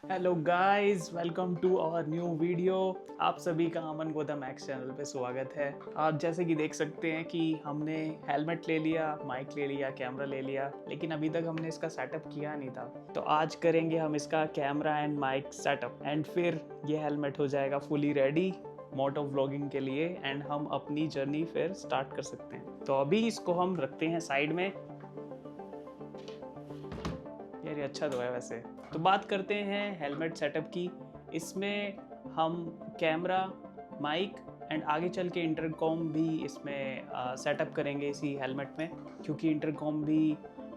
Hello guys, welcome to our new video. आप सभी का अमन गोदा मैक्स चैनल पे स्वागत है। आप जैसे कि देख सकते हैं कि हमने हेलमेट ले लिया, माइक ले लिया, कैमरा ले लिया, लेकिन अभी तक हमने इसका सेटअप किया नहीं था। तो आज करेंगे हम इसका camera and mic setup and फिर ये हेलमेट हो जाएगा फुली रेडी मोटो व्लॉगिंग के लिए एंड हम अपनी जर्नी फिर स्टार्ट कर सकते हैं। तो अभी इसको हम रखते हैं साइड में। यार ये अच्छा तो है वैसे। तो बात करते हैं हेलमेट सेटअप की। इसमें हम कैमरा, माइक एंड आगे चल के इंटरकॉम भी इसमें सेटअप करेंगे इसी हेलमेट में, क्योंकि इंटरकॉम भी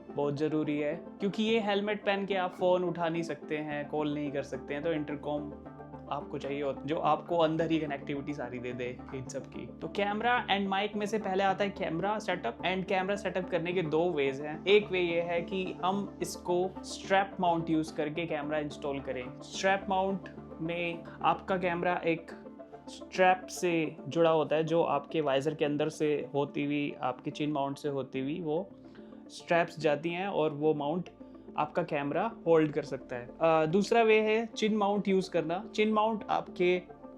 बहुत ज़रूरी है। क्योंकि ये हेलमेट पहन के आप फ़ोन उठा नहीं सकते हैं, कॉल नहीं कर सकते हैं, तो इंटरकॉम आपको चाहिए होता जो आपको अंदर ही कनेक्टिविटी सारी दे दे इन सब की। तो कैमरा एंड माइक में से पहले आता है camera setup. And camera setup करने के दो वेज हैं। एक वे ये है कि हम इसको स्ट्रैप माउंट यूज करके कैमरा इंस्टॉल करें। स्ट्रैप माउंट में आपका कैमरा एक स्ट्रैप से जुड़ा होता है, जो आपके वाइजर के अंदर से होती हुई, आपके चिन माउंट से होती हुई वो स्ट्रैप्स जाती हैं और वो माउंट आपका कैमरा होल्ड कर सकता है। दूसरा वे है चिन माउंट यूज़ करना। चिन माउंट आपके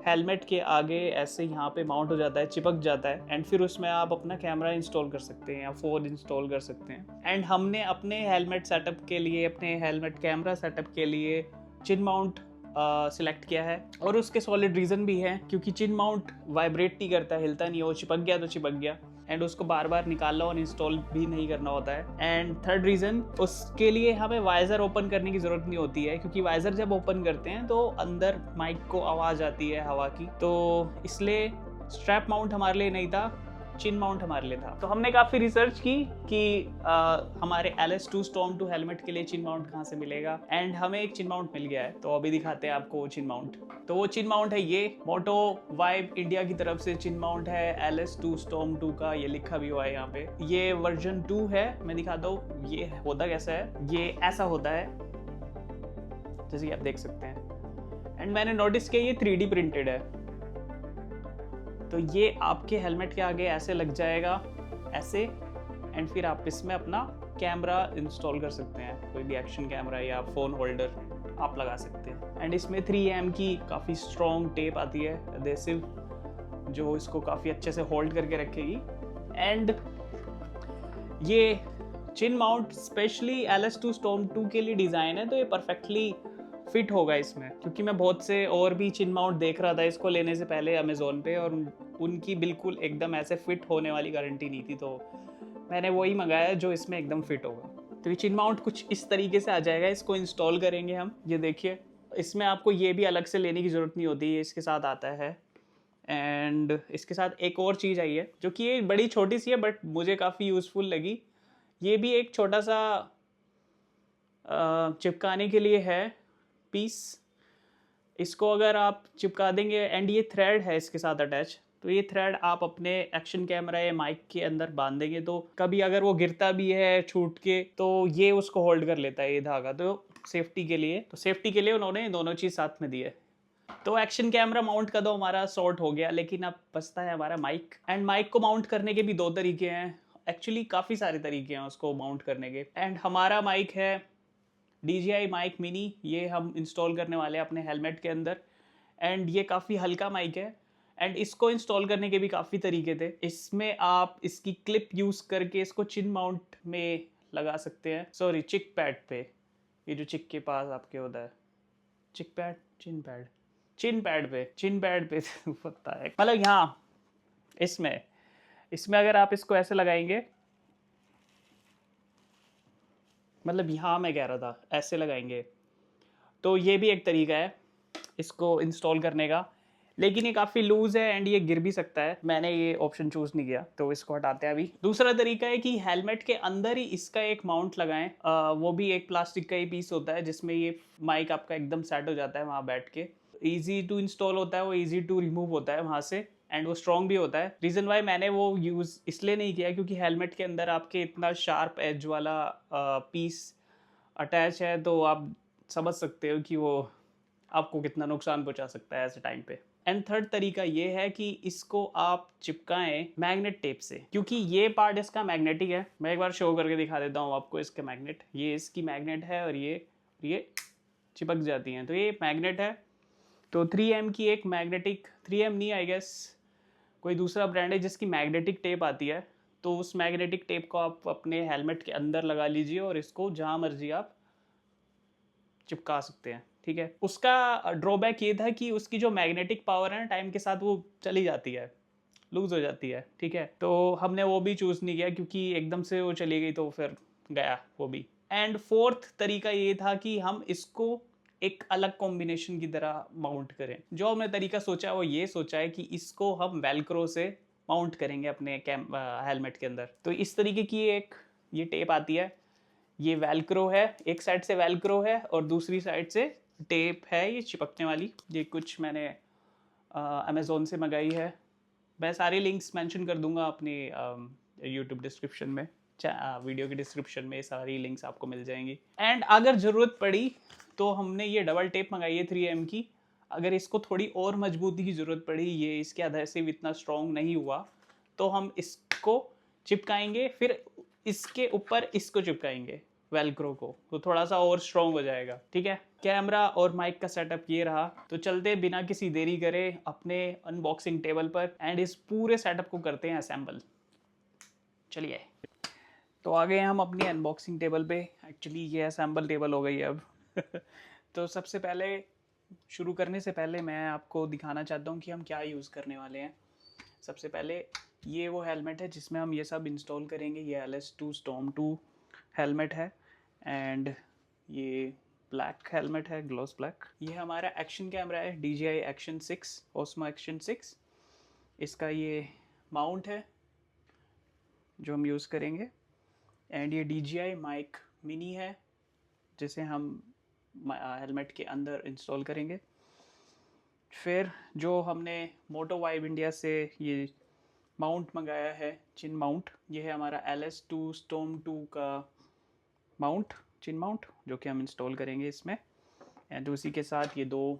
हेलमेट के आगे ऐसे यहाँ पे माउंट हो जाता है, चिपक जाता है एंड फिर उसमें आप अपना कैमरा इंस्टॉल कर सकते हैं या फ़ोन इंस्टॉल कर सकते हैं। एंड हमने अपने हेलमेट सेटअप के लिए, अपने हेलमेट कैमरा सेटअप के लिए चिन माउंट सिलेक्ट किया है। और उसके सॉलिड रीज़न भी है, क्योंकि चिन माउंट वाइब्रेट नहीं करता, हिलता नहीं, वो चिपक गया तो चिपक गया एंड उसको बार बार निकालना और इंस्टॉल भी नहीं करना होता है। एंड थर्ड रीज़न, उसके लिए हमें वाइज़र ओपन करने की ज़रूरत नहीं होती है, क्योंकि वाइज़र जब ओपन करते हैं तो अंदर माइक को आवाज़ आती है हवा की। तो इसलिए स्ट्रैप माउंट हमारे लिए नहीं था, चिन माउंट हमारे लिए था। तो हमने काफ़ी रिसर्च की कि हमारे LS2 Storm 2 हेलमेट के लिए चिन माउंट कहाँ से मिलेगा एंड हमें एक चिन माउंट मिल गया है। तो अभी दिखाते हैं आपको वो चिन माउंट। तो वो चिन माउंट है ये मोटो वाइब इंडिया की तरफ से चिन माउंट है LS2 Storm 2 का, ये लिखा भी हुआ है यहाँ पे। ये वर्जन 2 है। मैं दिखाता हूँ ये होता कैसा है। ये ऐसा होता है जैसे कि आप देख सकते हैं एंड मैंने नोटिस किया ये 3D प्रिंटेड है। तो ये आपके हेलमेट के आगे ऐसे लग जाएगा, ऐसे, एंड फिर आप इसमें अपना कैमरा इंस्टॉल कर सकते हैं। कोई भी एक्शन कैमरा या फ़ोन होल्डर आप लगा सकते हैं। एंड इसमें 3M की काफ़ी स्ट्रॉन्ग टेप आती है, एडेसिव, जो इसको काफ़ी अच्छे से होल्ड करके रखेगी। एंड ये चिन माउंट स्पेशली LS2 Storm 2 के लिए डिज़ाइन है, तो ये परफेक्टली फिट होगा इसमें। क्योंकि मैं बहुत से और भी चिन माउंट देख रहा था इसको लेने से पहले अमेज़ोन पे, और उनकी बिल्कुल एकदम ऐसे फिट होने वाली गारंटी नहीं थी, तो मैंने वही मंगाया जो इसमें एकदम फिट होगा। तो ये चिन माउंट कुछ इस तरीके से आ जाएगा। इसको इंस्टॉल करेंगे हम। ये देखिए, इसमें आपको ये भी अलग से लेने की ज़रूरत नहीं होती, ये इसके साथ आता है। एंड इसके साथ एक और चीज़ आई है जो कि ये बड़ी छोटी सी है बट मुझे काफ़ी यूज़फुल लगी। ये भी एक छोटा सा चिपकाने के लिए है पीस। इसको अगर आप चिपका देंगे एंड ये थ्रेड है इसके साथ अटैच, तो ये थ्रेड आप अपने एक्शन कैमरा या माइक के अंदर बांध देंगे, तो कभी अगर वो गिरता भी है छूट के तो ये उसको होल्ड कर लेता है ये धागा। तो सेफ्टी के लिए उन्होंने दोनों चीज़ साथ में दी है। तो एक्शन कैमरा माउंट का तो हमारा सॉर्ट हो गया, लेकिन अब बचता है हमारा माइक। एंड माइक को माउंट करने के भी दो तरीके हैं, एक्चुअली काफ़ी सारे तरीके हैं उसको माउंट करने के। एंड हमारा माइक है DJI माइक मिनी, ये हम इंस्टॉल करने वाले हैं अपने हेलमेट के अंदर। एंड ये काफ़ी हल्का माइक है एंड इसको इंस्टॉल करने के भी काफ़ी तरीके थे। इसमें आप इसकी क्लिप यूज़ करके इसको चिन माउंट में लगा सकते हैं, सॉरी चिक पैड पे, ये जो चिक के पास आपके होता है, चिक पैड, चिन पैड पे पता है, मतलब यहाँ इसमें इसमें अगर आप इसको ऐसे लगाएंगे, मतलब यहाँ मैं कह रहा था ऐसे लगाएंगे, तो ये भी एक तरीका है इसको इंस्टॉल करने का। लेकिन ये काफ़ी लूज़ है एंड ये गिर भी सकता है, मैंने ये ऑप्शन चूज़ नहीं किया, तो इसको हटाते हैं अभी। दूसरा तरीका है कि हेलमेट के अंदर ही इसका एक माउंट लगाएं। वो भी एक प्लास्टिक का ही पीस होता है जिसमें ये माइक आपका एकदम सेट हो जाता है वहाँ बैठ के। ईजी टू इंस्टॉल होता है वो, ईजी टू रिमूव होता है वहाँ से, एंड वो स्ट्रॉन्ग भी होता है। रीज़न वाई मैंने वो यूज़ इसलिए नहीं किया क्योंकि हेलमेट के अंदर आपके इतना शार्प एज वाला पीस अटैच है, तो आप समझ सकते हो कि वो आपको कितना नुकसान पहुंचा सकता है ऐसे टाइम पे। एंड थर्ड तरीका ये है कि इसको आप चिपकाएं मैग्नेट टेप से, क्योंकि ये पार्ट इसका मैग्नेटिक है। मैं एक बार शो करके दिखा देता हूँ आपको इसके मैग्नेट। ये इसकी मैग्नेट है और ये चिपक जाती हैं। तो ये मैग्नेट है। तो 3M की एक मैग्नेटिक, 3M नहीं आई गेस, कोई दूसरा ब्रांड है जिसकी मैग्नेटिक टेप आती है। तो उस मैग्नेटिक टेप को आप अपने हेलमेट के अंदर लगा लीजिए और इसको जहाँ मर्जी आप चिपका सकते हैं, ठीक है। उसका ड्रॉबैक ये था कि उसकी जो मैग्नेटिक पावर है ना, टाइम के साथ वो चली जाती है, लूज हो जाती है, ठीक है। तो हमने वो भी चूज़ नहीं किया क्योंकि एकदम से वो चली गई तो फिर गया वो भी। एंड फोर्थ तरीका ये था कि हम इसको एक अलग कॉम्बिनेशन की तरह माउंट करें। जो हमने तरीका सोचा है वो ये सोचा है कि इसको हम वेलक्रो से माउंट करेंगे अपने हेलमेट के अंदर। तो इस तरीके की एक ये टेप आती है, ये वेलक्रो है, एक साइड से वेलक्रो है और दूसरी साइड से टेप है ये चिपकने वाली। ये कुछ मैंने अमेज़ोन से मंगाई है। मैं सारे लिंक्स मेंशन कर दूंगा अपने यूट्यूब डिस्क्रिप्शन में, वीडियो के डिस्क्रिप्शन में सारी लिंक्स आपको मिल जाएंगी। एंड अगर ज़रूरत पड़ी तो हमने ये डबल टेप मंगाई है 3M की। अगर इसको थोड़ी और मजबूती की ज़रूरत पड़ी, ये इसके एडहेसिव इतना स्ट्रॉन्ग नहीं हुआ, तो हम इसको चिपकाएंगे, फिर इसके ऊपर इसको चिपकाएंगे वेलक्रो को, तो थोड़ा सा और स्ट्रॉन्ग हो जाएगा, ठीक है। कैमरा और माइक का सेटअप ये रहा। तो चलते बिना किसी देरी करे अपने अनबॉक्सिंग टेबल पर एंड इस पूरे सेटअप को करते हैं असेंबल। चलिए, तो आ गए हम अपनी अनबॉक्सिंग टेबल पे। एक्चुअली ये असेंबल टेबल हो गई है अब। तो सबसे पहले, शुरू करने से पहले मैं आपको दिखाना चाहता हूँ कि हम क्या यूज़ करने वाले हैं। सबसे पहले ये वो हेलमेट है जिसमें हम ये सब इंस्टॉल करेंगे। ये LS2 Storm 2 हेलमेट है एंड ये ब्लैक हेलमेट है, ग्लॉस ब्लैक। ये हमारा एक्शन कैमरा है, DJI Action 6, Osmo Action 6। इसका ये माउंट है जो हम यूज़ करेंगे। एंड ये DJI माइक मिनी है जिसे हम हेलमेट के अंदर इंस्टॉल करेंगे। फिर जो हमने मोटो वाइब इंडिया से ये माउंट मंगाया है, चिन माउंट, ये है हमारा LS2 Storm 2 का माउंट, चिन माउंट, जो कि हम इंस्टॉल करेंगे इसमें। एंड उसी के साथ ये 2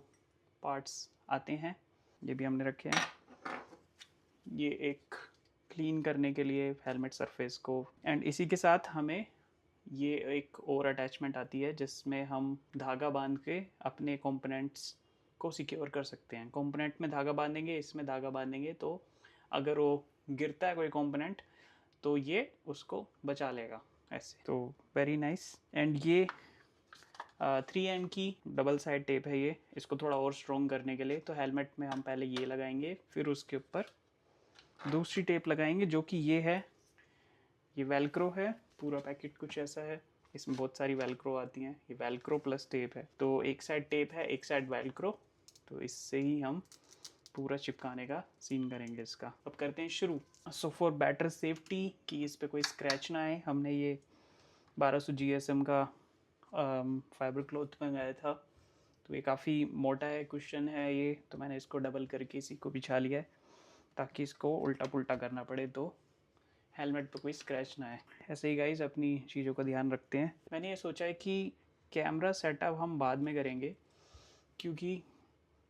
पार्ट्स आते हैं, ये भी हमने रखे हैं। ये एक क्लीन करने के लिए हेलमेट सरफेस को। एंड इसी के साथ हमें ये एक और अटैचमेंट आती है जिसमें हम धागा बांध के अपने कंपोनेंट्स को सिक्योर कर सकते हैं। कंपोनेंट में धागा बांधेंगे, इसमें धागा बांधेंगे, तो अगर वो गिरता है कोई कंपोनेंट तो ये उसको बचा लेगा ऐसे। तो वेरी नाइस। एंड ये 3M की डबल साइड टेप है ये, इसको थोड़ा और स्ट्रॉन्ग करने के लिए। तो हेलमेट में हम पहले ये लगाएंगे, फिर उसके ऊपर दूसरी टेप लगाएंगे जो कि ये है, ये वेलक्रो है। पूरा पैकेट कुछ ऐसा है, इसमें बहुत सारी वेलक्रो आती हैं। ये वेलक्रो प्लस टेप है, तो एक साइड टेप है, एक साइड वेलक्रो। तो इससे ही हम पूरा चिपकाने का सीन करेंगे इसका। अब करते हैं शुरू। सो फॉर बेटर सेफ्टी कि इस पर कोई स्क्रैच ना आए, हमने ये 1200 GSM का फाइबर क्लॉथ मंगाया था। तो ये काफ़ी मोटा है, कुशन है ये, तो मैंने इसको डबल करके इसी को बिछा लिया है ताकि इसको उल्टा पुल्टा करना पड़े तो हेलमेट पे कोई स्क्रैच ना आए। ऐसे ही गाइस अपनी चीज़ों का ध्यान रखते हैं। मैंने ये सोचा है कि कैमरा सेटअप हम बाद में करेंगे, क्योंकि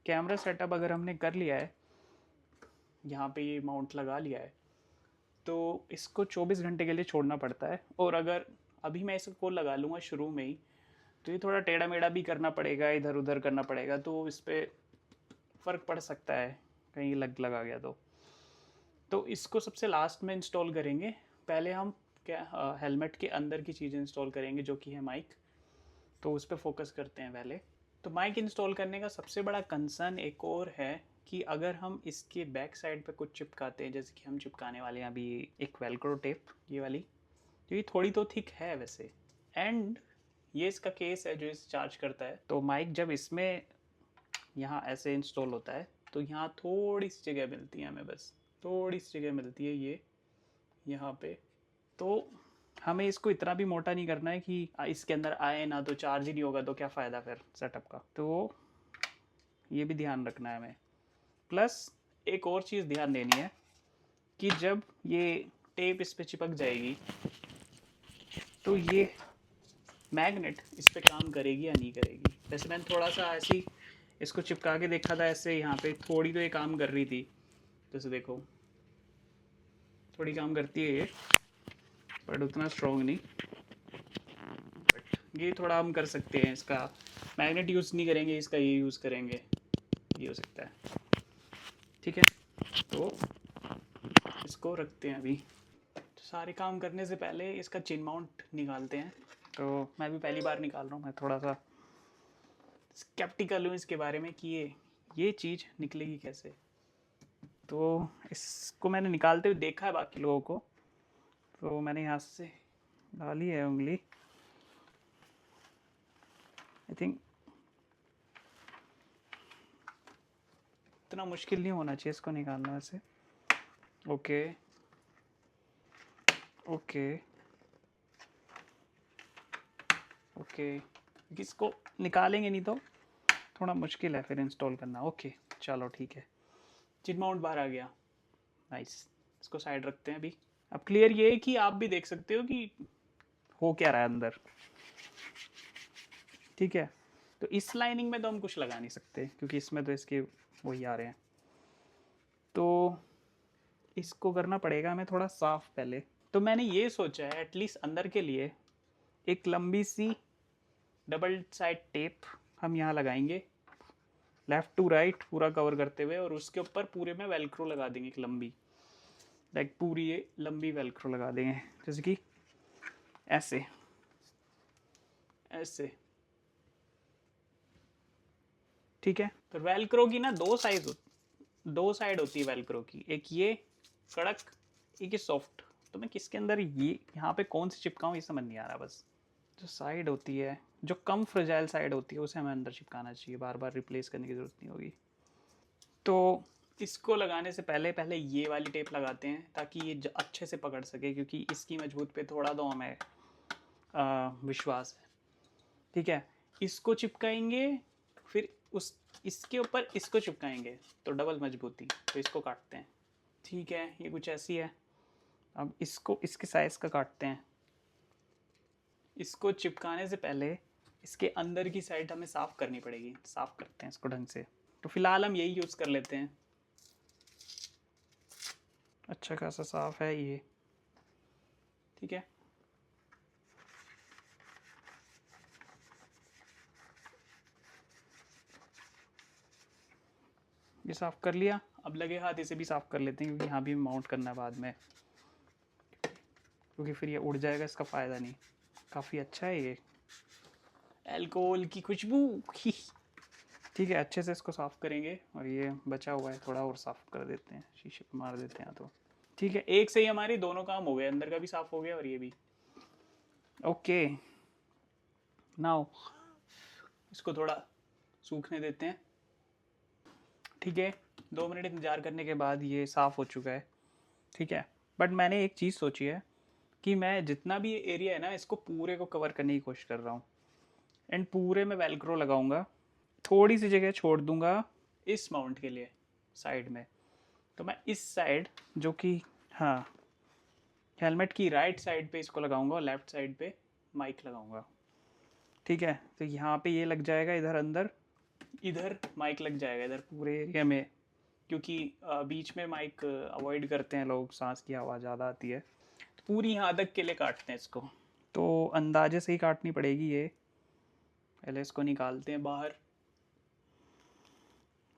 कैमरा सेटअप अगर हमने कर लिया है, यहाँ पे ये माउंट लगा लिया है, तो इसको 24 घंटे के लिए छोड़ना पड़ता है। और अगर अभी मैं इसको लगा लूँगा शुरू में ही, तो ये थोड़ा टेढ़ा मेढ़ा भी करना पड़ेगा, इधर उधर करना पड़ेगा, तो इस पर फ़र्क पड़ सकता है कहीं लगा गया तो इसको सबसे लास्ट में इंस्टॉल करेंगे। पहले हम क्या हेलमेट के अंदर की चीज़ें इंस्टॉल करेंगे जो कि है माइक। तो उस पर फोकस करते हैं पहले। तो माइक इंस्टॉल करने का सबसे बड़ा कंसर्न एक और है कि अगर हम इसके बैक साइड पे कुछ चिपकाते हैं, जैसे कि हम चिपकाने वाले हैं अभी एक वेलक्रो टेप, ये वाली, तो ये थोड़ी तो थिक है वैसे। एंड ये इसका केस है जो इसे चार्ज करता है। तो माइक जब इसमें यहाँ ऐसे इंस्टॉल होता है तो यहाँ थोड़ी सी जगह मिलती है हमें, बस थोड़ी सी जगह मिलती है ये यहाँ पे। तो हमें इसको इतना भी मोटा नहीं करना है कि इसके अंदर आए ना तो चार्ज ही नहीं होगा, तो क्या फ़ायदा फिर सेटअप का। तो ये भी ध्यान रखना है हमें। प्लस एक और चीज़ ध्यान देनी है कि जब ये टेप इस पर चिपक जाएगी तो ये मैग्नेट इस पर काम करेगी या नहीं करेगी। वैसे मैंने थोड़ा सा ऐसी इसको चिपका के देखा था ऐसे, यहाँ पे थोड़ी तो ये काम कर रही थी, जैसे देखो थोड़ी काम करती है ये, बट उतना स्ट्रॉन्ग नहीं। बट ये थोड़ा हम कर सकते हैं इसका मैग्नेट यूज़ नहीं करेंगे, इसका ये यूज़ करेंगे, ये हो सकता है। ठीक है, तो इसको रखते हैं अभी। तो सारे काम करने से पहले इसका चिन माउंट निकालते हैं। तो मैं भी पहली बार निकाल रहा हूँ, मैं थोड़ा सा स्केप्टिकल हूँ इसके बारे में कि ये चीज़ निकलेगी कैसे। तो इसको मैंने निकालते हुए देखा है बाकी लोगों को, तो मैंने यहाँ से डाली है उंगली। आई थिंक इतना मुश्किल नहीं होना चाहिए इसको निकालना वैसे। ओके ओके ओके, इसको निकालेंगे नहीं तो थोड़ा मुश्किल है फिर इंस्टॉल करना। ओके चलो ठीक है, चिन माउंट बाहर आ गया, नाइस। इसको साइड रखते हैं अभी। अब क्लियर ये है कि आप भी देख सकते हो कि हो क्या रहा है अंदर। ठीक है, तो इस लाइनिंग में तो हम कुछ लगा नहीं सकते क्योंकि इसमें तो इसके वही आ रहे हैं, तो इसको करना पड़ेगा हमें थोड़ा साफ पहले। तो मैंने ये सोचा है एटलीस्ट अंदर के लिए एक लंबी सी डबल साइड टेप हम यहाँ लगाएंगे, लेफ्ट टू राइट पूरा कवर करते हुए, और उसके ऊपर पूरे में वेलक्रो लगा देंगे एक लंबी, लाइक पूरी ये लंबी वेलक्रो लगा देंगे, जैसे कि ऐसे ऐसे। ठीक है, तो वेलक्रो की ना दो साइड होती है वेलक्रो की, एक ये कड़क, एक ये सॉफ्ट। तो मैं किसके अंदर ये यहाँ पे कौन सी चिपकाऊँ ये समझ नहीं आ रहा। बस जो साइड होती है, जो कम फ्रेजाइल साइड होती है, उसे हमें अंदर चिपकाना चाहिए, बार बार रिप्लेस करने की ज़रूरत नहीं होगी। तो इसको लगाने से पहले पहले ये वाली टेप लगाते हैं ताकि ये अच्छे से पकड़ सके, क्योंकि इसकी मजबूत पे थोड़ा तो हमें विश्वास है। ठीक है, इसको चिपकाएंगे, फिर उस इसके ऊपर इसको चिपकाएंगे तो डबल मजबूती। तो इसको काटते हैं। ठीक है, ये कुछ ऐसी है। अब इसको इसके साइज़ का काटते हैं। इसको चिपकाने से पहले इसके अंदर की साइड हमें साफ़ करनी पड़ेगी। साफ़ करते हैं इसको ढंग से। तो फिलहाल हम यही यूज़ कर लेते हैं। अच्छा खासा साफ़ है ये। ठीक है, ये साफ़ कर लिया। अब लगे हाथ इसे भी साफ़ कर लेते हैं, क्योंकि यहाँ भी माउंट करना है बाद में, क्योंकि फिर ये उड़ जाएगा, इसका फ़ायदा नहीं। काफ़ी अच्छा है ये, अल्कोहल की खुशबू। ठीक है, अच्छे से इसको साफ़ करेंगे, और ये बचा हुआ है थोड़ा और साफ़ कर देते हैं, शीशे पे मार देते हैं। तो ठीक है, एक से ही हमारी दोनों काम हो गए, अंदर का भी साफ़ हो गया और ये भी। ओके, नाउ इसको थोड़ा सूखने देते हैं। ठीक है, 2 मिनट इंतज़ार करने के बाद ये साफ़ हो चुका है। ठीक है, बट मैंने एक चीज़ सोची है कि मैं जितना भी ये एरिया है ना, इसको पूरे को कवर करने की कोशिश कर रहा हूँ, एंड पूरे में वेलक्रो लगाऊंगा। थोड़ी सी जगह छोड़ दूंगा इस माउंट के लिए साइड में। तो मैं इस साइड, जो कि हाँ हेलमेट की राइट साइड पे इसको लगाऊंगा, और लेफ्ट साइड पे माइक लगाऊंगा। ठीक है, तो यहाँ पे ये लग जाएगा इधर अंदर, इधर माइक लग जाएगा इधर पूरे एरिया में, क्योंकि बीच में माइक अवॉइड करते हैं लोग, सांस की आवाज़ ज़्यादा आती है। तो पूरी यहाँ तक के लिए काटते हैं इसको, तो अंदाजे से ही काटनी पड़ेगी ये। पहले इसको निकालते हैं बाहर।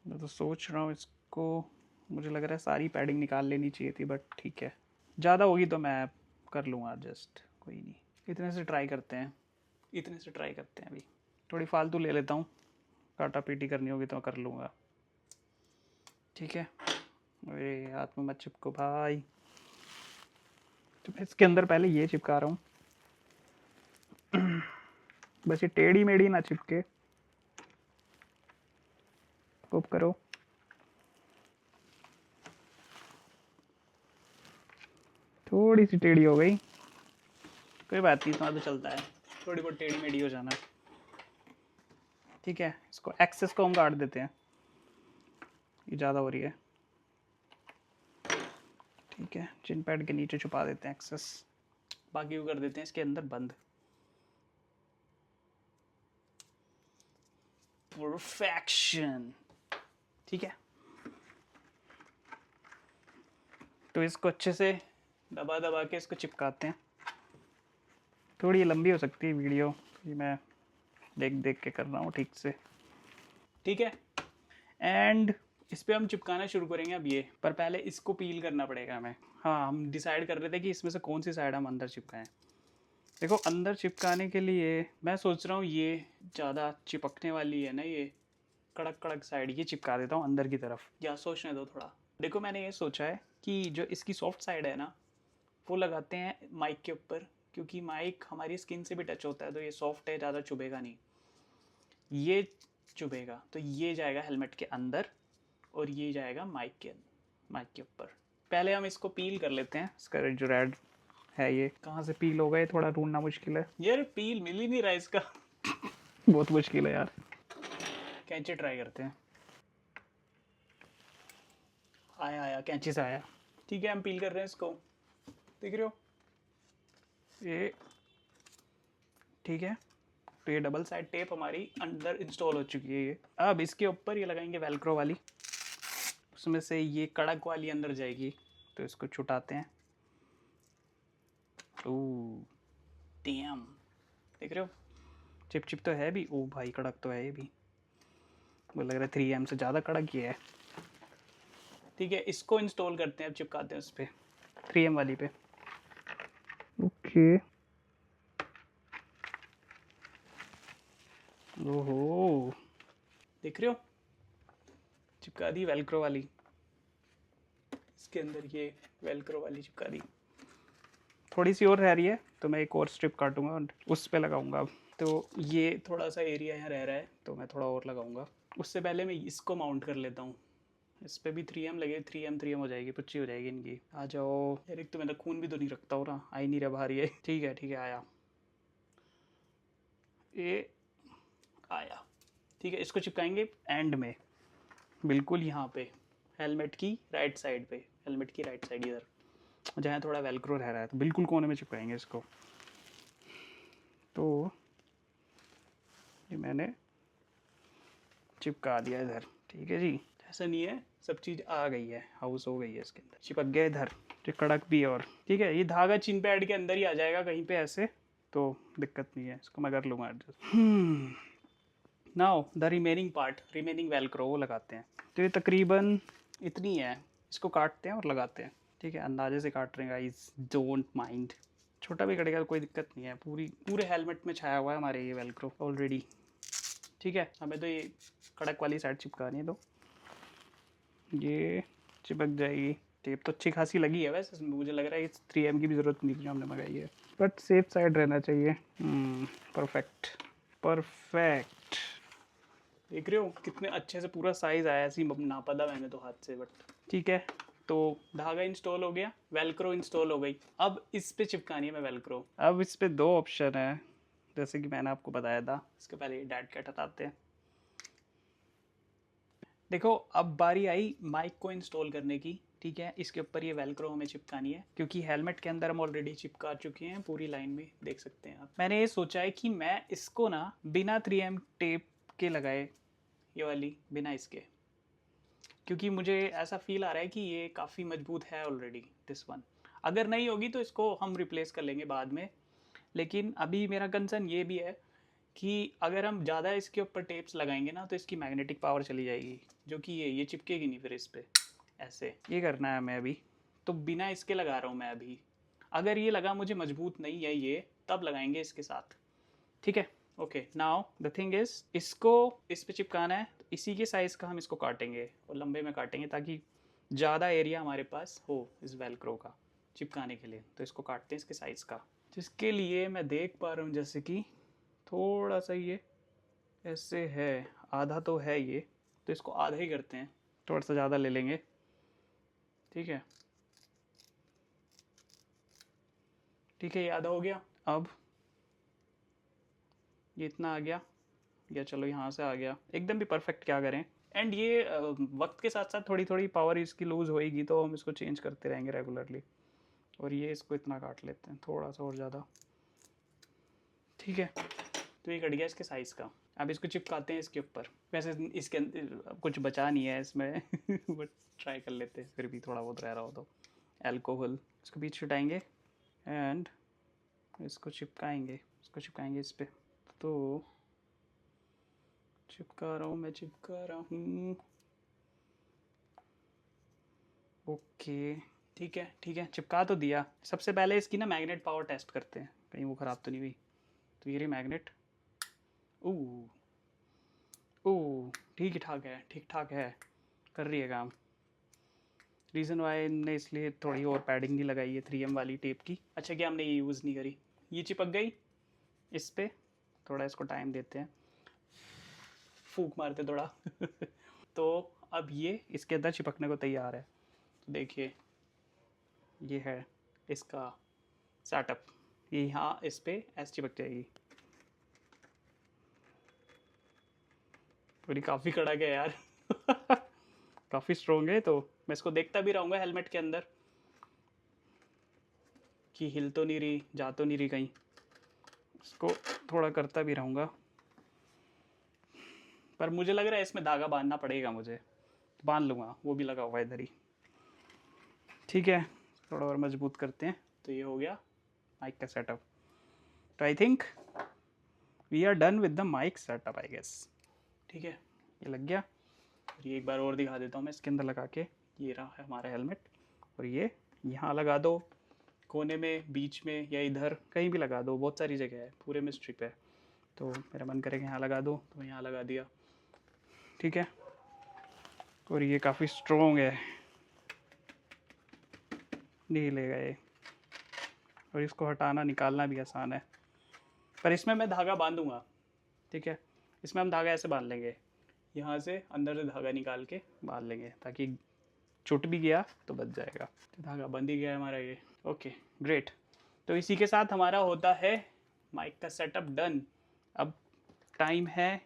मैं तो सोच रहा हूँ इसको, मुझे लग रहा है सारी पैडिंग निकाल लेनी चाहिए थी, बट ठीक है, ज़्यादा होगी तो मैं कर लूँगा एडजस्ट, कोई नहीं। इतने से ट्राई करते हैं, इतने से ट्राई करते हैं। अभी थोड़ी फालतू ले लेता हूँ, काटा पीटी करनी होगी तो कर लूँगा। ठीक है, अरे हाथ में मत चिपको भाई। तो मैं इसके अंदर पहले ये चिपका रहा हूँ, बस ये टेढ़ी मेढ़ी ना चिपके। खूब करो। थोड़ी सी टेढ़ी हो गई, कोई बात नहीं, इतना तो चलता है, थोड़ी बहुत टेढ़ी मेढ़ी हो जाना। ठीक है, इसको एक्सेस को हम काट देते हैं, ये ज़्यादा हो रही है। ठीक है, चिन पैड के नीचे छुपा देते हैं एक्सेस, बाकी वो कर देते हैं इसके अंदर बंद। परफेक्शन। ठीक है, तो इसको अच्छे से दबा दबा के इसको चिपकाते हैं। थोड़ी लंबी हो सकती है वीडियो, तो मैं देख देख के कर रहा हूँ ठीक से, ठीक है। एंड इस पे हम चिपकाना शुरू करेंगे अब ये, पर पहले इसको पील करना पड़ेगा हमें। हाँ, हम डिसाइड कर रहे थे कि इसमें से कौन सी साइड हम अंदर चिपकाएं। देखो अंदर चिपकाने के लिए मैं सोच रहा हूँ ये ज़्यादा चिपकने वाली है ना, ये कड़क कड़क साइड ये चिपका देता हूँ अंदर की तरफ, या सोचने दो थोड़ा। देखो मैंने ये सोचा है कि जो इसकी सॉफ्ट साइड है ना वो लगाते हैं माइक के ऊपर, क्योंकि माइक हमारी स्किन से भी टच होता है तो ये सॉफ्ट है, ज़्यादा चुभेगा नहीं। ये चुभेगा तो ये जाएगा हेलमेट के अंदर और ये जाएगा माइक के ऊपर। पहले हम इसको पील कर लेते हैं, इसका जो रेड है ये कहाँ से पील होगा, ये थोड़ा ढूंढना मुश्किल है यार, पील मिल ही नहीं रहा इसका बहुत मुश्किल है यार, कैंची ट्राई करते हैं। आया आया, कैंची से आया। ठीक है, हम पील कर रहे हैं इसको, देख रहे हो ये, ठीक है। तो ये डबल साइड टेप हमारी अंदर इंस्टॉल हो चुकी है ये। अब इसके ऊपर ये लगाएंगे वेलक्रो वाली, उसमें से ये कड़क वाली अंदर जाएगी, तो इसको छुटाते हैं। ओह डैम, देख रहे हो चिप चिप तो है भी, ओ भाई कड़क तो है ये भी, वो लग रहा है 3M से ज़्यादा कड़क ये है। ठीक है, इसको इंस्टॉल करते हैं, अब चिपकाते हैं उस पर 3M वाली पे। ओके, ओहो देख रहे हो चिपका दी वेलक्रो वाली, इसके अंदर ये वेलक्रो वाली चिपका दी। थोड़ी सी और रह रही है तो मैं एक और स्ट्रिप काटूंगा और उस पे लगाऊंगा। अब तो ये थोड़ा सा एरिया यहाँ रह रहा है तो मैं थोड़ा और लगाऊंगा। उससे पहले मैं इसको माउंट कर लेता हूँ, इस पर भी 3M लगे, 3M हो जाएगी, पुच्ची हो जाएगी इनकी। आ जाओ यार, एक तो मैं तो खून भी तो नहीं रखता हूँ ना, आ ही नहीं रहा बाहर ये। ठीक है आया, ये आया। ठीक है, इसको चिपकाएंगे एंड में, बिल्कुल यहाँ पे हेलमेट की राइट साइड पे, हेलमेट की राइट साइड इधर जहाँ थोड़ा वेलक्रो रह रहा है, तो बिल्कुल कोने में चिपकाएंगे इसको। तो ये मैंने चिपका दिया इधर, ठीक है जी। ऐसा नहीं है, सब चीज़ आ गई है, हाउस हो गई है इसके अंदर, चिपक गया इधर, जो कड़क भी है। और ठीक है, ये धागा चिन पैड के अंदर ही आ जाएगा कहीं पे ऐसे, तो दिक्कत नहीं है, इसको मैं कर लूँगा adjust. Now the remaining part, remaining Velcro वो लगाते हैं। तो ये तकरीबन इतनी है, इसको काटते हैं और लगाते हैं। ठीक है, अंदाजे से काट रहे हैं गाइस, डोंट माइंड, छोटा भी कटेगा तो कोई दिक्कत नहीं है। पूरे हेलमेट में छाया हुआ है हमारे ये वेलक्रो ऑलरेडी। ठीक है, हमें तो ये कड़क वाली साइड चिपकानी है, तो ये चिपक जाएगी। टेप तो अच्छी खासी लगी है वैसे, मुझे लग रहा है इस 3M की भी ज़रूरत नहीं थी जो हमने मंगाई है, बट सेफ साइड रहना चाहिए। परफेक्ट परफेक्ट, देख रहे हो कितने अच्छे से पूरा साइज़ आया, ऐसी नापा था मैंने तो हाथ से। बट ठीक है, तो धागा इंस्टॉल हो गया, वेलक्रो इंस्टॉल हो गई। अब इस पे चिपकानी है मैं वेलक्रो। अब इस पे दो ऑप्शन है, जैसे कि मैंने आपको बताया था। इसके पहले डैड कैट हटाते हैं। देखो अब बारी आई माइक को इंस्टॉल करने की। ठीक है, इसके ऊपर ये वेलक्रो हमें चिपकानी है, क्योंकि हेलमेट के अंदर हम ऑलरेडी चिपका चुके हैं पूरी लाइन में, देख सकते हैं आप। मैंने ये सोचा है कि मैं इसको ना बिना 3M टेप के लगाए, ये वाली बिना इसके, क्योंकि मुझे ऐसा फील आ रहा है कि ये काफ़ी मजबूत है ऑलरेडी दिस वन। अगर नहीं होगी तो इसको हम रिप्लेस कर लेंगे बाद में, लेकिन अभी मेरा कंसर्न ये भी है कि अगर हम ज़्यादा इसके ऊपर टेप्स लगाएंगे ना तो इसकी मैग्नेटिक पावर चली जाएगी, जो कि ये चिपकेगी नहीं फिर इस पर। ऐसे ये करना है हमें अभी, तो बिना इसके लगा रहा हूँ मैं अभी। अगर ये लगा मुझे मजबूत नहीं है ये, तब लगाएंगे इसके साथ। ठीक है, okay. Now the thing is, इसको इस पे चिपकाना है, तो इसी के साइज़ का हम इसको काटेंगे और लंबे में काटेंगे ताकि ज़्यादा एरिया हमारे पास हो इस वेलक्रो का चिपकाने के लिए। तो इसको काटते हैं इसके साइज़ का, जिसके लिए मैं देख पा रहा हूँ जैसे कि थोड़ा सा ये ऐसे है, आधा तो है ये, तो इसको आधा ही करते हैं, थोड़ा सा ज़्यादा ले लेंगे। ठीक है, ठीक है, ये आधा हो गया। अब ये इतना आ गया, या चलो यहाँ से आ गया, एकदम भी परफेक्ट क्या करें। एंड ये वक्त के साथ साथ थोड़ी थोड़ी पावर इसकी लूज़ होएगी, तो हम इसको चेंज करते रहेंगे रेगुलरली। और ये इसको इतना काट लेते हैं, थोड़ा सा और ज़्यादा। ठीक है, तो ये कट गया इसके साइज़ का। अब इसको चिपकाते हैं इसके ऊपर। वैसे इसके अंदर कुछ बचा नहीं है इसमें बट ट्राई कर लेते हैं, फिर भी थोड़ा बहुत रह रहा हो तो। अल्कोहल, इसको बीच छुटाएंगे एंड इसको चिपकाएंगे इस पर। तो चिपका रहा हूँ, मैं चिपका रहा हूँ। ओके ठीक है ठीक है, चिपका तो दिया। सबसे पहले इसकी ना मैग्नेट पावर टेस्ट करते हैं, कहीं वो ख़राब तो नहीं हुई। तो ये रही मैग्नेट। ओह ओह, ठीक ठाक है, ठीक ठाक है, कर रही है काम। रीज़न वाई ने इसलिए थोड़ी और पैडिंग नहीं लगाई है 3M वाली टेप की। अच्छा क्या हमने ये यूज़ नहीं करी, ये चिपक गई इस पर। थोड़ा इसको टाइम देते हैं, फूंक मारते थोड़ा तो अब ये इसके अंदर चिपकने को तैयार है। तो देखिए ये है इसका सेटअप, ये यहाँ इस पर ऐसे चिपक जाएगी। पूरी काफ़ी कड़क है यार काफ़ी स्ट्रॉन्ग है। तो मैं इसको देखता भी रहूँगा हेलमेट के अंदर कि हिल तो नहीं रही, जा तो नहीं रही कहीं। इसको थोड़ा करता भी रहूँगा, पर मुझे लग रहा है इसमें धागा बांधना पड़ेगा मुझे। बांध लूँगा, वो भी लगा हुआ है इधर ही। ठीक है, थोड़ा और मजबूत करते हैं। तो ये हो गया माइक का सेटअप। तो I think we are done with the mic setup I guess. ठीक है, ये लग गया। और ये एक बार और दिखा देता हूँ मैं इसके अंदर लगा के। ये रहा है हमारा हेलमेट, और ये यहाँ लगा दो, कोने में, बीच में, या इधर कहीं भी लगा दो, बहुत सारी जगह है, पूरे में स्ट्रिप है। तो मेरा मन करेगा यहाँ लगा दो, तो यहाँ लगा दिया। ठीक है, और ये काफ़ी स्ट्रॉन्ग है, नहीं लेगा ये। और इसको हटाना निकालना भी आसान है, पर इसमें मैं धागा बांधूंगा। ठीक है, इसमें हम धागा ऐसे बांध लेंगे, यहाँ से अंदर से धागा निकाल के बांध लेंगे, ताकि छूट भी गया तो बच जाएगा। तो धागा बंध ही गया हमारा ये। Okay great. तो इसी के साथ हमारा होता है माइक का सेटअप डन। अब टाइम है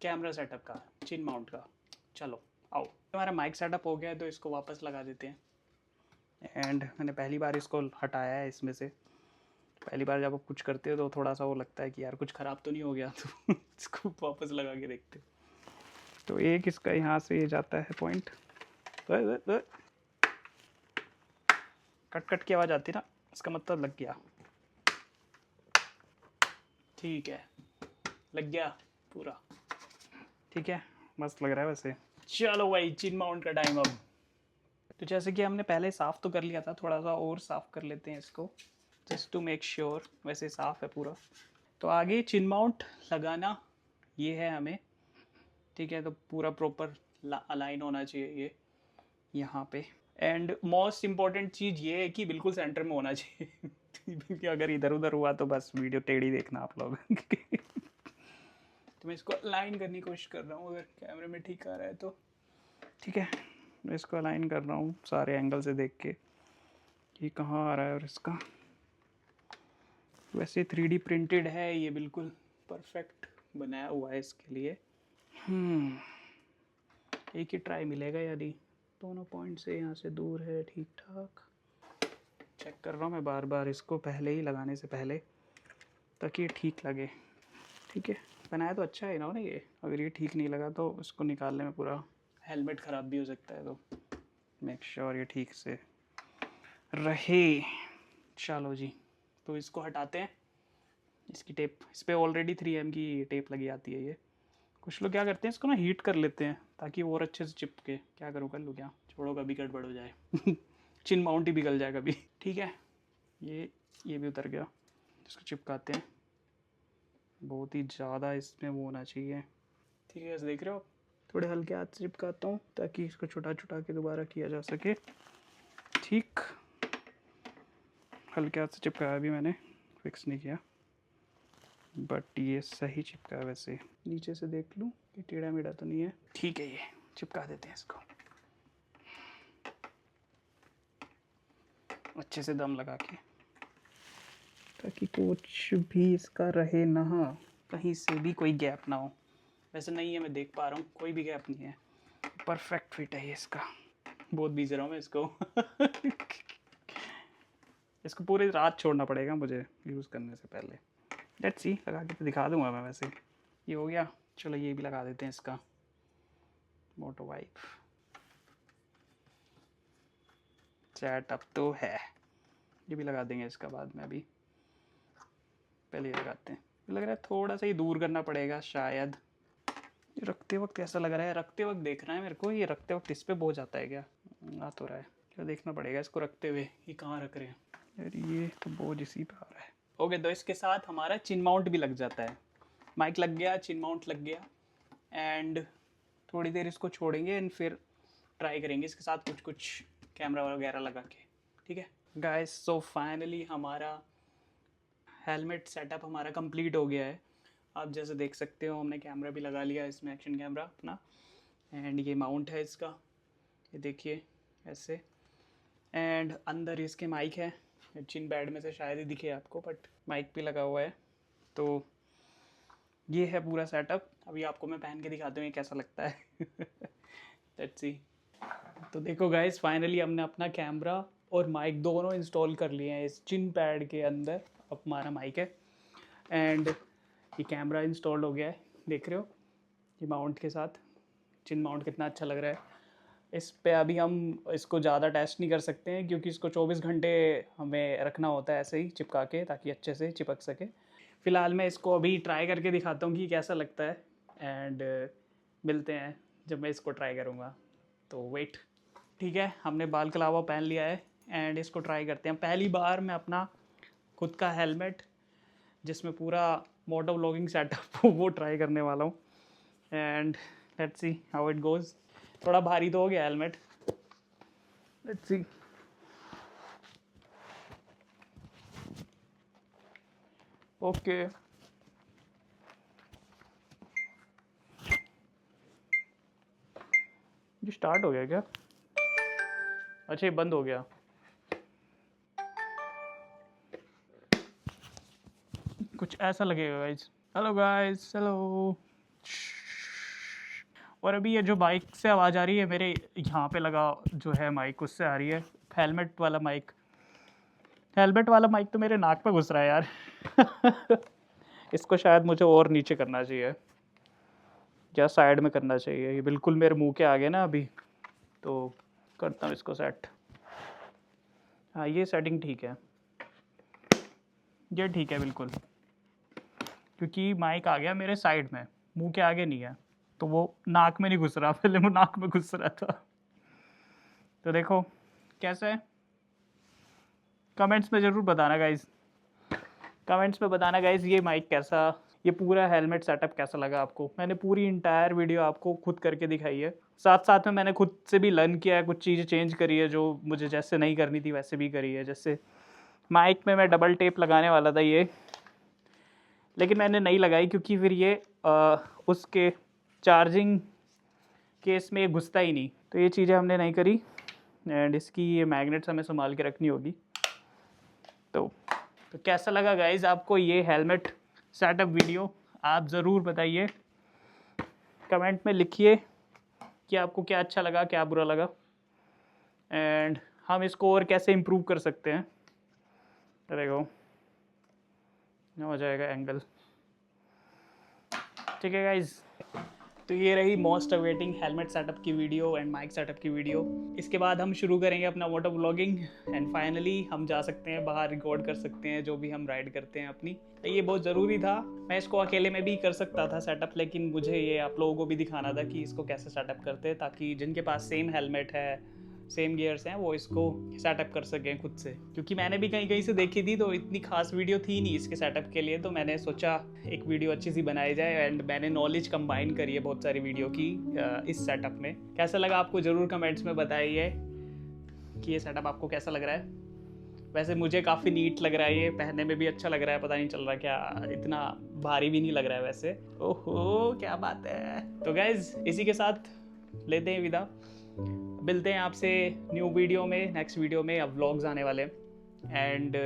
कैमरा सेटअप का, चिन माउंट का। चलो आओ, हमारा माइक सेटअप हो गया है, तो इसको वापस लगा देते हैं। एंड मैंने पहली बार इसको हटाया है इसमें से। पहली बार जब आप कुछ करते हो तो थोड़ा सा वो लगता है कि यार कुछ ख़राब तो नहीं हो गया, तो इसको वापस लगा के देखते। तो एक इसका यहाँ से ये जाता है पॉइंट, कट कट की आवाज़ आती ना, इसका मतलब लग गया। ठीक है, लग गया पूरा। ठीक है, मस्त लग रहा है वैसे। चलो भाई, चिन माउंट का टाइम अब। तो जैसे कि हमने पहले साफ़ तो कर लिया था, थोड़ा सा और साफ़ कर लेते हैं इसको, जस्ट टू मेक श्योर। वैसे साफ़ है पूरा। तो आगे चिन माउंट लगाना ये है हमें। ठीक है, तो पूरा प्रॉपर अलाइन होना चाहिए ये यहाँ पे। एंड मोस्ट इम्पॉर्टेंट चीज़ ये है कि बिल्कुल सेंटर में होना चाहिए क्योंकि अगर इधर उधर हुआ तो बस वीडियो टेढ़ी देखना आप लोग तो मैं इसको अलाइन करने की कोशिश कर रहा हूँ, अगर कैमरे में ठीक आ रहा है तो। ठीक है, मैं इसको अलाइन कर रहा हूँ सारे एंगल से देख के कि कहाँ आ रहा है। और इसका वैसे 3D प्रिंटेड है ये, बिल्कुल परफेक्ट बनाया हुआ है इसके लिए। एक ही ट्राई मिलेगा यदि दोनों पॉइंट से यहाँ से दूर है ठीक ठाक। चेक कर रहा हूँ मैं बार बार इसको पहले ही लगाने से पहले, ताकि ये ठीक लगे। ठीक है, बनाया तो अच्छा है इन्होंने ये। अगर ये ठीक नहीं लगा तो इसको निकालने में पूरा हेलमेट ख़राब भी हो सकता है, तो मेक श्योर ये ठीक से रहे। चलो जी, तो इसको हटाते हैं। इसकी टेप, इस पर ऑलरेडी 3M की टेप लगी आती है ये। कुछ लोग क्या करते हैं, इसको ना हीट कर लेते हैं ताकि वो और अच्छे से चिपके। क्या करूँ, कर लूँ क्या? छोड़ो, कभी गड़बड़ हो जाए चिन माउंट ही पिघल जाए कभी। ठीक है, ये भी उतर गया। इसको चिपकाते हैं। बहुत ही ज़्यादा इसमें वो होना चाहिए। ठीक है, देख रहे हो आप, थोड़े हल्के हाथ से चिपकाता हूँ ताकि इसको छुटा छुटा के दोबारा किया जा सके। ठीक, हल्के हाथ से चिपकाया भी मैंने, फिक्स नहीं किया, बट ये सही चिपका है। वैसे नीचे से देख लूँ कि टेढ़ा मेढ़ा तो नहीं है। ठीक है, ये चिपका देते हैं इसको अच्छे से दम लगा के, ताकि कुछ भी इसका रहे ना, कहीं से भी कोई गैप ना हो। वैसे नहीं है, मैं देख पा रहा हूँ कोई भी गैप नहीं है, परफेक्ट फिट है ये इसका। बहुत बीज रहा हूँ मैं इसको इसको पूरी रात छोड़ना पड़ेगा मुझे यूज़ करने से पहले। लेट्स सी, लगा के तो दिखा दूंगा मैं। वैसे ये हो गया, चलो ये भी लगा देते हैं इसका मोटो वाइप सेटअप तो है। ये भी लगा देंगे इसका बाद में, अभी पहले ये लगाते हैं। लग रहा है थोड़ा सा ही दूर करना पड़ेगा शायद, रखते वक्त ऐसा लग रहा है, रखते वक्त देखना है मेरे को, ये रखते वक्त इस पे बोझ आता है क्या? आ तो रहा है, क्या देखना पड़ेगा इसको रखते हुए, ये कहाँ रख रहे हैं यार, ये तो बोझ इसी पे आ रहा है। ओके, तो इसके साथ हमारा चिन माउंट भी लग जाता है। माइक लग गया, चिन माउंट लग गया, एंड थोड़ी देर इसको छोड़ेंगे एंड फिर ट्राई करेंगे इसके साथ कुछ कुछ कैमरा वगैरह लगा के। ठीक है गाइस, सो फाइनली हमारा हेलमेट सेटअप हमारा कंप्लीट हो गया है। आप जैसे देख सकते हो हमने कैमरा भी लगा लिया इसमें, एक्शन कैमरा अपना, एंड ये माउंट है इसका, ये देखिए ऐसे, एंड अंदर इसके माइक है, चिन पैड में से शायद ही दिखे आपको, बट माइक भी लगा हुआ है। तो ये है पूरा सेटअप। अभी आपको मैं पहन के दिखाता हूँ ये कैसा लगता है। Let's see. तो देखो गाइस, फाइनली हमने अपना कैमरा और माइक दोनों इंस्टॉल कर लिए हैं इस चिन पैड के अंदर। अब हमारा माइक है एंड ये कैमरा इंस्टॉल हो गया है, देख रहे हो ये माउंट के साथ, चिन माउंट कितना अच्छा लग रहा है। इस पे अभी हम इसको ज़्यादा टेस्ट नहीं कर सकते हैं क्योंकि इसको 24 घंटे हमें रखना होता है ऐसे ही चिपका के, ताकि अच्छे से चिपक सके। फ़िलहाल मैं इसको अभी ट्राई करके दिखाता हूँ कि कैसा लगता है, एंड मिलते हैं जब मैं इसको ट्राई करूँगा। तो वेट। ठीक है, हमने बाल कलावा पहन लिया है एंड इसको ट्राई करते हैं। पहली बार मैं अपना खुद का हेलमेट जिसमें पूरा मोटो व्लॉगिंग सेटअप वो ट्राई करने वाला हूँ, and let's see how it goes. थोड़ा भारी तो हो गया हेलमेट, लेट्स सी। ओके, ये स्टार्ट हो गया क्या? अच्छा, ये बंद हो गया। कुछ ऐसा लगेगा गाइस। Hello guys, hello. और अभी ये जो बाइक से आवाज़ आ रही है मेरे यहाँ पे लगा जो है माइक, उससे आ रही है। हेलमेट वाला माइक, हेलमेट वाला माइक तो मेरे नाक पे घुस रहा है यार। इसको शायद मुझे और नीचे करना चाहिए या साइड में करना चाहिए। ये बिल्कुल मेरे मुंह के आगे ना अभी, तो करता हूँ इसको सेट। हाँ, ये सेटिंग ठीक है, ये ठीक है बिल्कुल, क्योंकि माइक आ गया मेरे साइड में, मुंह के आगे नहीं है, तो वो नाक में नहीं घुस रहा। पहले वो नाक में घुस रहा था। तो देखो कैसा है, कमेंट्स में ज़रूर बताना गाइज, कमेंट्स में बताना गाइज ये माइक कैसा, ये पूरा हेलमेट सेटअप कैसा लगा आपको। मैंने पूरी इंटायर वीडियो आपको खुद करके दिखाई है, साथ साथ में मैंने खुद से भी लर्न किया है, कुछ चीज़ें चेंज करी है जो मुझे जैसे नहीं करनी थी वैसे भी करी है। जैसे माइक में मैं डबल टेप लगाने वाला था ये, लेकिन मैंने नहीं लगाई क्योंकि फिर ये उसके चार्जिंग केस में ये घुसता ही नहीं, तो ये चीज़ें हमने नहीं करी। एंड इसकी ये मैग्नेट्स हमें संभाल के रखनी होगी। तो कैसा लगा गाइज आपको ये हेलमेट सेटअप वीडियो, आप ज़रूर बताइए, कमेंट में लिखिए कि आपको क्या अच्छा लगा, क्या बुरा लगा, एंड हम इसको और कैसे इम्प्रूव कर सकते हैं। देखो हो जाएगा एंगल। ठीक है गाइज, तो ये रही मोस्ट अवेटिंग हेलमेट सेटअप की वीडियो एंड माइक सेटअप की वीडियो। इसके बाद हम शुरू करेंगे अपना मोटो व्लॉगिंग, एंड फाइनली हम जा सकते हैं बाहर, रिकॉर्ड कर सकते हैं जो भी हम राइड करते हैं अपनी। ये बहुत ज़रूरी था। मैं इसको अकेले में भी कर सकता था सेटअप, लेकिन मुझे ये आप लोगों को भी दिखाना था कि इसको कैसे सेटअप करते हैं, ताकि जिनके पास सेम हेलमेट है, सेम गियर्स हैं, वो इसको सेटअप कर सकें खुद से। क्योंकि मैंने भी कहीं कहीं से देखी थी, तो इतनी खास वीडियो थी नहीं इसके सेटअप के लिए, तो मैंने सोचा एक वीडियो अच्छी सी बनाई जाए, एंड मैंने नॉलेज कंबाइन करी है बहुत सारी वीडियो की इस सेटअप में। कैसा लगा आपको ज़रूर कमेंट्स में बताइए कि ये सेटअप आपको कैसा लग रहा है। वैसे मुझे काफ़ी नीट लग रहा है, ये पहनने में भी अच्छा लग रहा है, पता नहीं चल रहा क्या, इतना भारी भी नहीं लग रहा है वैसे। ओहो क्या बात है। तो गाइज इसी के साथ लेते हैं विदा, मिलते हैं आपसे न्यू वीडियो में, नेक्स्ट वीडियो में। अब व्लॉग्स आने वाले हैं, एंड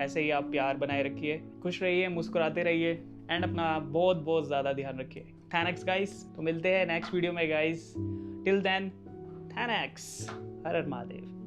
ऐसे ही आप प्यार बनाए रखिए, खुश रहिए, मुस्कुराते रहिए, एंड अपना बहुत बहुत ज़्यादा ध्यान रखिए। थैंक्स गाइस, तो मिलते हैं नेक्स्ट वीडियो में गाइस। टिल देन थैंक्स, हर हर महादेव।